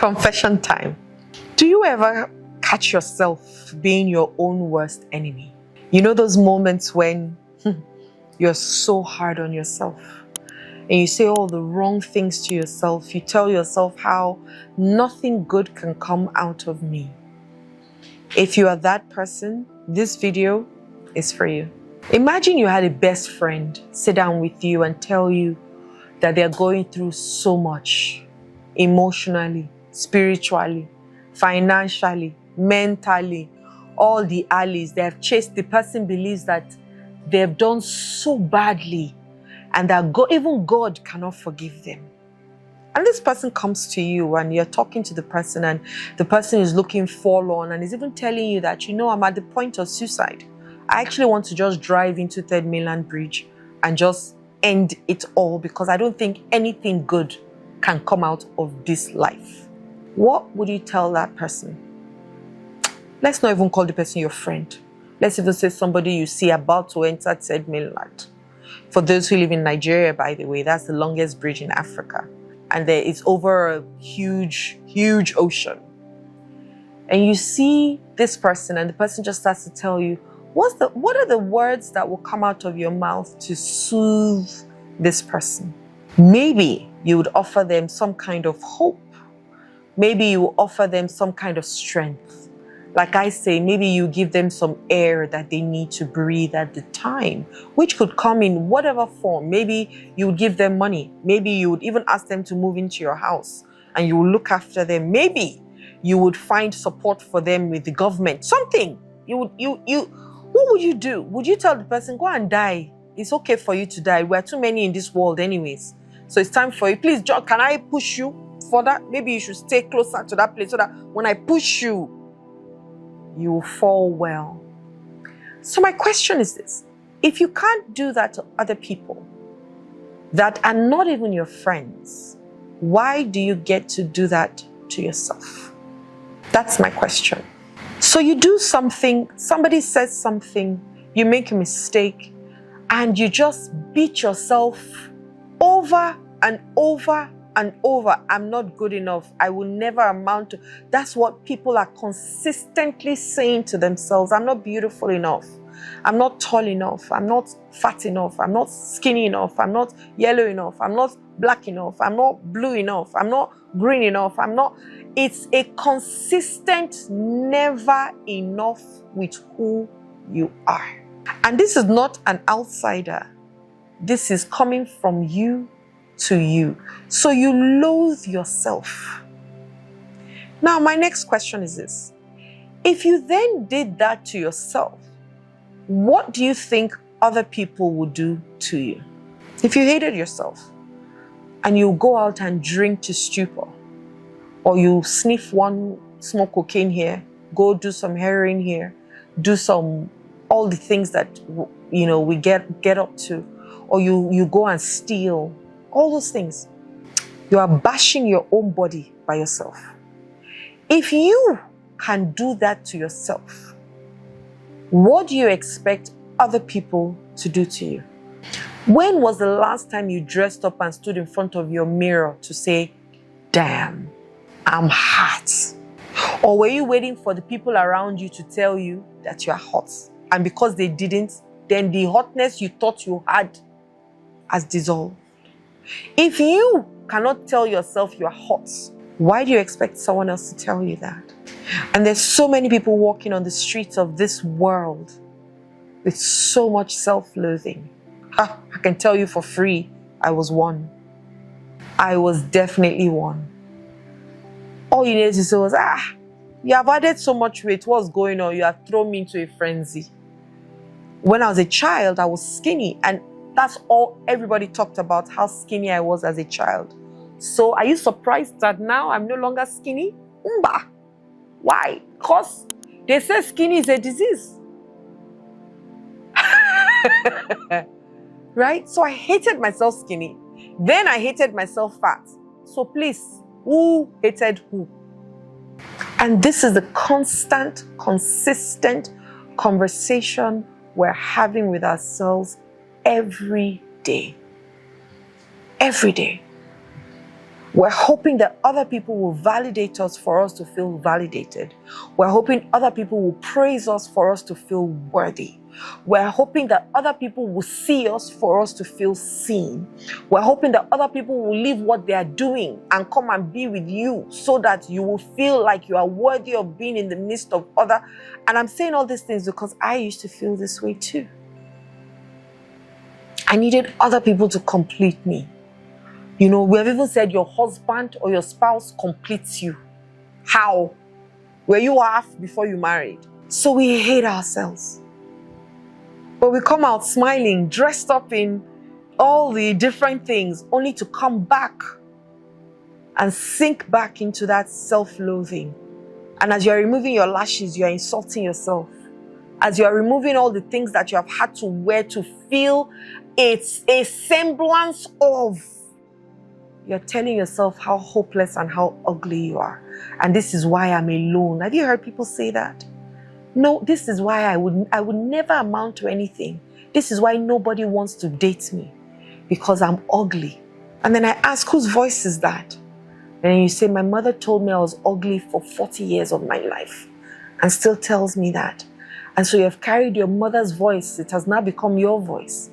Confession time. Do you ever catch yourself being your own worst enemy? You know those moments when you're so hard on yourself and you say all the wrong things to yourself. You tell yourself how nothing good can come out of me. If you are that person, this video is for you. Imagine you had a best friend sit down with you and tell you that they're going through so much emotionally, spiritually, financially, mentally, all the alleys. They have chased. The person believes that they've done so badly and that even God cannot forgive them. And this person comes to you and you're talking to the person and the person is looking forlorn and is even telling you that, I'm at the point of suicide. I actually want to just drive into Third Mainland Bridge and just end it all because I don't think anything good can come out of this life. What would you tell that person? Let's not even call the person your friend. Let's even say somebody you see about to enter Third Mainland. For those who live in Nigeria, by the way, that's the longest bridge in Africa. And it's over a huge, huge ocean. And you see this person and the person just starts to tell you, what are the words that will come out of your mouth to soothe this person? Maybe you would offer them some kind of hope. Maybe you offer them some kind of strength. Like I say, maybe you give them some air that they need to breathe at the time, which could come in whatever form. Maybe you would give them money. Maybe you would even ask them to move into your house and you will look after them. Maybe you would find support for them with the government. Something. What would you do? Would you tell the person, go and die? It's okay for you to die. We're too many in this world anyways. So it's time for you. Please, John, can I push you further? Maybe you should stay closer to that place so that when I push you, you will fall well. So my question is this. If you can't do that to other people that are not even your friends, why do you get to do that to yourself? That's my question. So you do something, somebody says something, you make a mistake, and you just beat yourself over and over and over. I'm not good enough. I will never amount to. That's what people are consistently saying to themselves. I'm not beautiful enough. I'm not tall enough. I'm not fat enough. I'm not skinny enough. I'm not yellow enough. I'm not black enough. I'm not blue enough. I'm not green enough. It's a consistent never enough with who you are. And this is not an outsider. This is coming from you to you. So you loathe yourself. Now, my next question is this. If you then did that to yourself, what do you think other people would do to you? If you hated yourself and you go out and drink to stupor, or you sniff one small cocaine here, go do some heroin here, do all the things that we get up to, or you go and steal, all those things. You are bashing your own body by yourself. If you can do that to yourself, what do you expect other people to do to you? When was the last time you dressed up and stood in front of your mirror to say, damn, I'm hot? Or were you waiting for the people around you to tell you that you are hot? And because they didn't, then the hotness you thought you had has dissolved. If you cannot tell yourself you're hot, why do you expect someone else to tell you that? And there's so many people walking on the streets of this world with so much self-loathing. I can tell you for free, I was one. I was definitely one. All you needed to say was, you have added so much weight, what's going on? You have thrown me into a frenzy. When I was a child, I was skinny, and that's all everybody talked about, how skinny I was as a child. So are you surprised that now I'm no longer skinny? Why? Because they say skinny is a disease. Right? So I hated myself skinny. Then I hated myself fat. So please, who hated who? And this is the constant, consistent conversation we're having with ourselves every day. Every day. We're hoping that other people will validate us for us to feel validated. We're hoping other people will praise us for us to feel worthy. We're hoping that other people will see us for us to feel seen. We're hoping that other people will leave what they are doing and come and be with you so that you will feel like you are worthy of being in the midst of other. And I'm saying all these things because I used to feel this way too. I needed other people to complete me. You know, we have even said your husband or your spouse completes you. How? Were you half before you married? So we hate ourselves. But we come out smiling, dressed up in all the different things, only to come back and sink back into that self-loathing. And as you're removing your lashes, you're insulting yourself. As you're removing all the things that you have had to wear to feel it's a semblance of, you're telling yourself how hopeless and how ugly you are. And this is why I'm alone. Have you heard people say that? No, this is why I would never amount to anything. This is why nobody wants to date me. Because I'm ugly. And then I ask, whose voice is that? And you say, my mother told me I was ugly for 40 years of my life. And still tells me that. And so you have carried your mother's voice. It has now become your voice.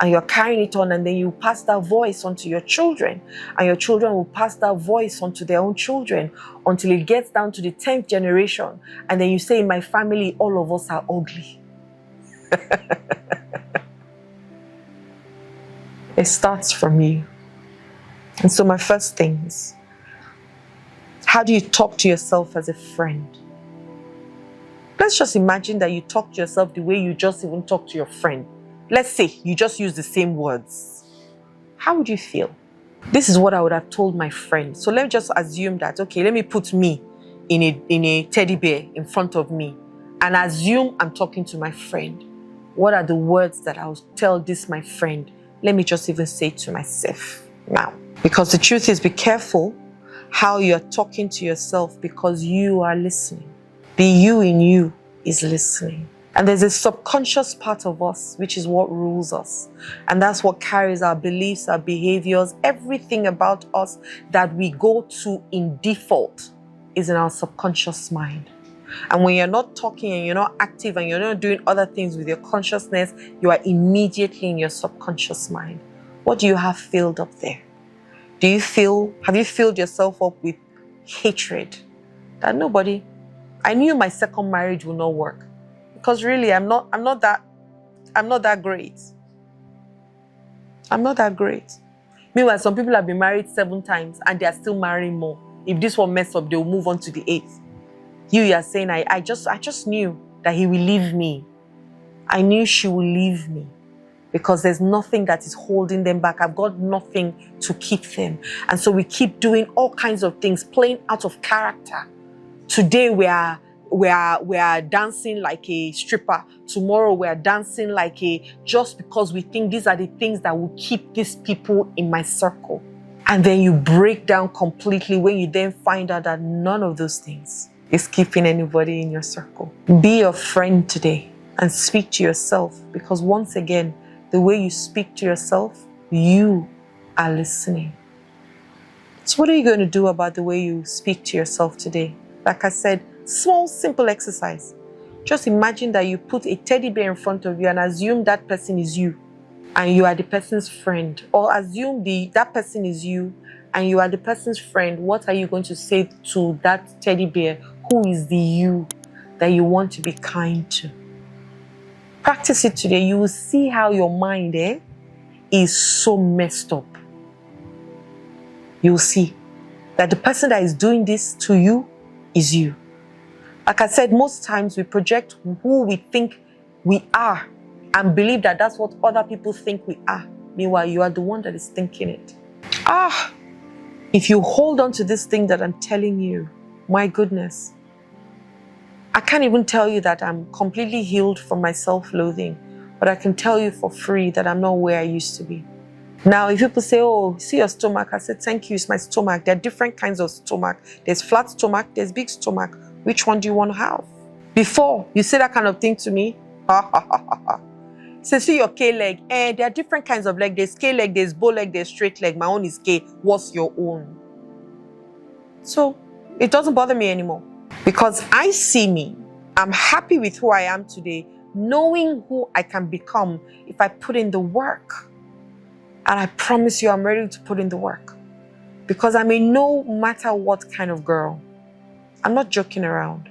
And you're carrying it on, and then you pass that voice on to your children. And your children will pass that voice on to their own children until it gets down to the 10th generation. And then you say, in my family, all of us are ugly. It starts from you. And so my first thing is, how do you talk to yourself as a friend? Let's just imagine that you talk to yourself the way you just even talk to your friend. Let's say you just use the same words. How would you feel? This is what I would have told my friend. So let me just assume that, okay, let me put me in a teddy bear in front of me and assume I'm talking to my friend. What are the words that I'll tell this my friend? Let me just even say to myself now. Because the truth is, be careful how you're talking to yourself because you are listening. The you in you is listening. And there's a subconscious part of us, which is what rules us. And that's what carries our beliefs, our behaviors, everything about us that we go to in default is in our subconscious mind. And when you're not talking and you're not active and you're not doing other things with your consciousness, you are immediately in your subconscious mind. What do you have filled up there? Have you filled yourself up with hatred? That I knew my second marriage will not work. Because really, I'm not that great. I'm not that great. Meanwhile, some people have been married 7 times and they are still marrying more. If this one mess up, they'll move on to the 8th. You are saying, I just knew that he will leave me. I knew she will leave me. Because there's nothing that is holding them back. I've got nothing to keep them. And so we keep doing all kinds of things, playing out of character. Today we are dancing like a stripper. Tomorrow we are dancing just because we think these are the things that will keep these people in my circle. And then you break down completely when you then find out that none of those things is keeping anybody in your circle. Be your friend today and speak to yourself, because once again, the way you speak to yourself, you are listening. So what are you going to do about the way you speak to yourself today? Like I said, small, simple exercise. Just imagine that you put a teddy bear in front of you and assume that person is you and you are the person's friend. Or assume that person is you and you are the person's friend. What are you going to say to that teddy bear? Who is the you that you want to be kind to? Practice it today. You will see how your mind is so messed up. You will see that the person that is doing this to you is you. Like I said, most times we project who we think we are and believe that that's what other people think we are. Meanwhile, you are the one that is thinking it. If you hold on to this thing that I'm telling you, my goodness, I can't even tell you that I'm completely healed from my self-loathing, but I can tell you for free that I'm not where I used to be. Now, if people say, oh, see your stomach, I said, thank you, it's my stomach. There are different kinds of stomach. There's flat stomach, there's big stomach. Which one do you want to have? Before, you say that kind of thing to me, say, see your K leg. There are different kinds of leg. There's K leg, there's bow leg, there's straight leg. My own is K. What's your own? So it doesn't bother me anymore because I see me. I'm happy with who I am today, knowing who I can become if I put in the work. And I promise you, I'm ready to put in the work because I'm a no matter what kind of girl. I'm not joking around.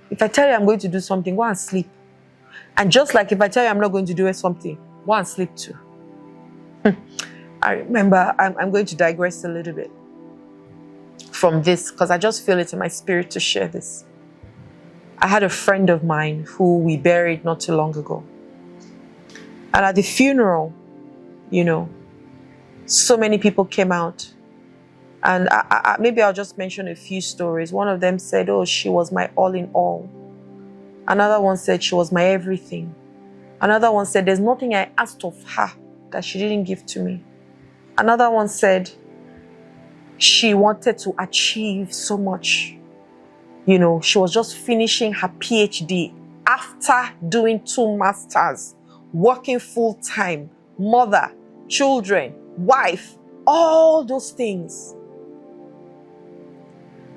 If I tell you I'm going to do something, go and sleep. And just like if I tell you I'm not going to do something, go and sleep too. I remember, I'm going to digress a little bit from this because I just feel it in my spirit to share this. I had a friend of mine who we buried not too long ago. And at the funeral, you know, so many people came out. And maybe I'll just mention a few stories. One of them said, oh, she was my all in all. Another one said she was my everything. Another one said, there's nothing I asked of her that she didn't give to me. Another one said she wanted to achieve so much. You know, she was just finishing her PhD after doing 2 masters, working full time, mother, children, wife, all those things.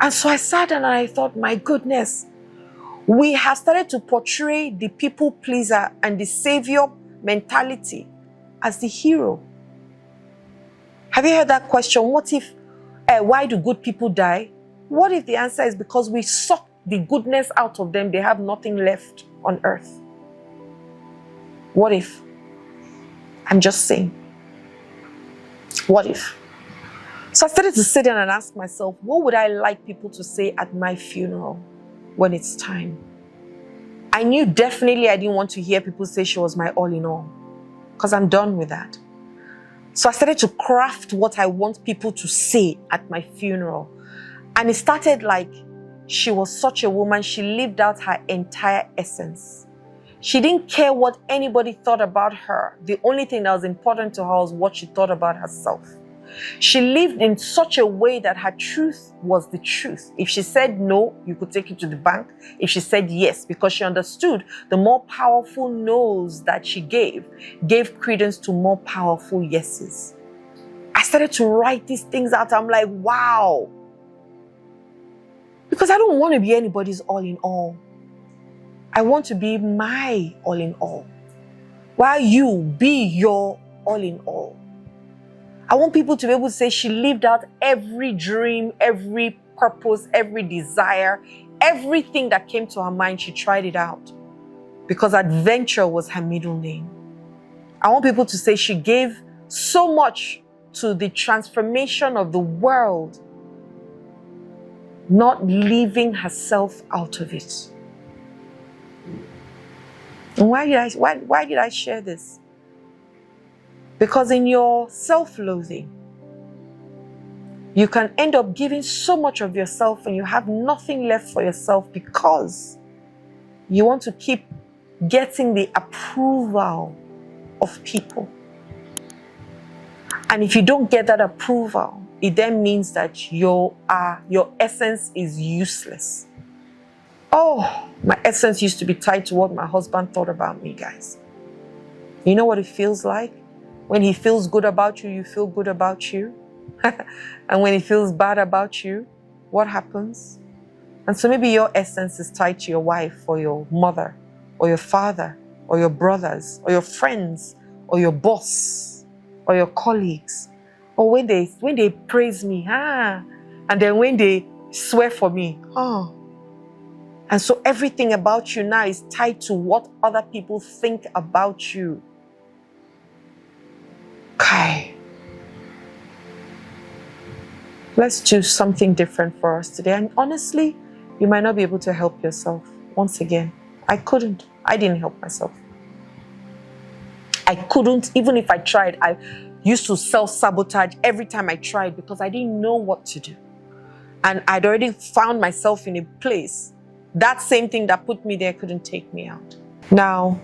And so I sat down and I thought, my goodness, we have started to portray the people pleaser and the savior mentality as the hero. Have you heard that question? What if, why do good people die? What if the answer is because we suck the goodness out of them, they have nothing left on earth? What if? I'm just saying. What if? So I started to sit down and ask myself, what would I like people to say at my funeral when it's time? I knew definitely I didn't want to hear people say she was my all in all, because I'm done with that. So I started to craft what I want people to say at my funeral. And it started like, she was such a woman, she lived out her entire essence. She didn't care what anybody thought about her. The only thing that was important to her was what she thought about herself. She lived in such a way that her truth was the truth. If she said no, you could take it to the bank. If she said yes, because she understood the more powerful no's that she gave credence to more powerful yeses. I started to write these things out. I'm like, wow. Because I don't want to be anybody's all in all. I want to be my all in all, while you be your all in all. I want people to be able to say she lived out every dream, every purpose, every desire, everything that came to her mind, she tried it out. Because adventure was her middle name. I want people to say she gave so much to the transformation of the world, not leaving herself out of it. And why did I share this? Because in your self-loathing, you can end up giving so much of yourself and you have nothing left for yourself because you want to keep getting the approval of people. And if you don't get that approval, it then means that your essence is useless. Oh, my essence used to be tied to what my husband thought about me, guys. You know what it feels like? When he feels good about you, you feel good about you. And when he feels bad about you, what happens? And so maybe your essence is tied to your wife or your mother or your father or your brothers or your friends or your boss or your colleagues. Or when they praise me, and then when they swear for me, And so everything about you now is tied to what other people think about you. Okay. Let's do something different for us today. And honestly, you might not be able to help yourself. Once again, I couldn't. I didn't help myself. I couldn't, even if I tried. I used to self-sabotage every time I tried because I didn't know what to do. And I'd already found myself in a place. That same thing that put me there couldn't take me out. Now,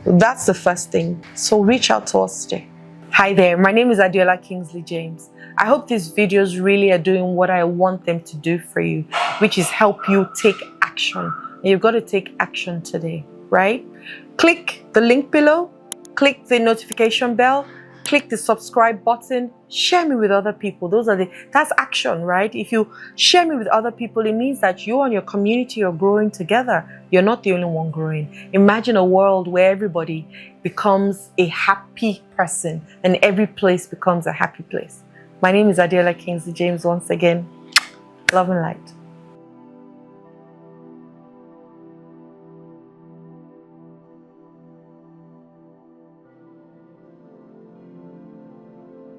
that's the first thing. So reach out to us today. Hi there, my name is Adiola Kingsley James. I hope these videos really are doing what I want them to do for you, which is help you take action. And you've got to take action today, right? Click the link below, click the notification bell, click the subscribe button, share me with other people. That's action, right? If you share me with other people, it means that you and your community are growing together. You're not the only one growing. Imagine a world where everybody becomes a happy person and every place becomes a happy place. My name is Adela Kingsley James once again. Love and light.